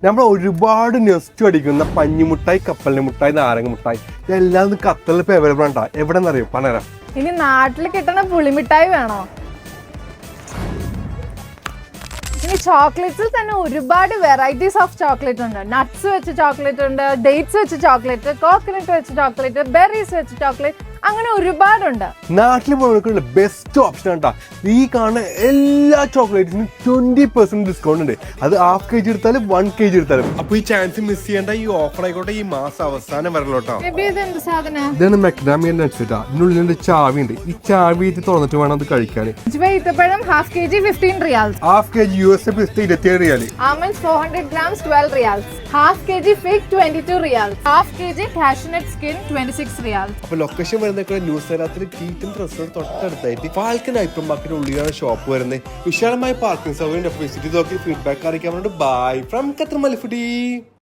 നമ്മൾ ഒരുപാട് നെസ്റ്റ് അടിക്കുന്ന പഞ്ഞിമുട്ടായി, കപ്പലിന്റെ മുട്ടായി, നാരങ്ങ മുട്ടായി ഇതെല്ലാം ഖത്തറിൽ ഇപ്പൊ അവൈലബിൾ ഉണ്ടാ. എവിടെ നിന്നറിയോ? പറഞ്ഞുതരാം. ഇനി നാട്ടിൽ കിട്ടുന്ന പുളിമിഠായി വേണോ? ഇനി ചോക്ലേറ്റ്സിൽ തന്നെ ഒരുപാട് വെറൈറ്റീസ് ഓഫ് ചോക്ലേറ്റ് ഉണ്ട്. നട്ട്സ് വെച്ച് ചോക്ലേറ്റ് ഉണ്ട്, ഡേറ്റ്സ് വെച്ച് ചോക്ലേറ്റ്, കോക്കനട്ട് വെച്ച് ചോക്ലേറ്റ്, ബെറീസ് വെച്ച് ചോക്ലേറ്റ്, അങ്ങനെ ഒരുപാടുണ്ട്. നാട്ടിൽ പോലുള്ള ബെസ്റ്റ് ഓപ്ഷൻ ഉണ്ടാ. ഈ കാണുന്ന എല്ലാ ചോക്ലേറ്റ്സിനും 20% ഡിസ്കൗണ്ട് ഉണ്ട്. അത് ഹാഫ് kg എടുത്താലും 1 kg എടുത്താലും. അപ്പൊ ഈ ചാൻസ് മിസ് ചെയ്യേണ്ട. ഈ ഓഫർ ആയിക്കോട്ടെ ഈ മാസം അവസാനം വരലോട്ടോ. ഇതാണ് മെക്ഡാമിയൻ നട്ട്സ് ഇട്ടാ. ഇതിനുള്ളിൽ ചാവി ഉണ്ട്. ഈ ചാവി തുറന്നിട്ട് വേണം അത് കഴിക്കാൻ. ഈത്തപ്പഴം half kg 15 riyals, half kg USA പിസ്ത 27 riyal, almonds 400 grams 12 riyals, half kg fig 22 riyals, half kg cashew nut skin 26 riyals. അപ്പൊ ലൊക്കേഷൻ വരുന്ന ന്യൂസ് സേലത്തിൽ കീറ്റും ഡ്രസ്സും തൊട്ടടുത്തായിട്ട് ഫാൽക്കൻ ഹൈപ്പർ മാർക്കറ്റിന് ഉള്ളിലാണ് ഷോപ്പ് വരുന്നത്. വിശാലമായ പാർക്കിംഗ് സൗകര്യം വിസിറ്റ് നോക്കി ഫീഡ്ബാക്ക് അറിയിക്കാൻ. Bye from Qatar മലഫുഡി.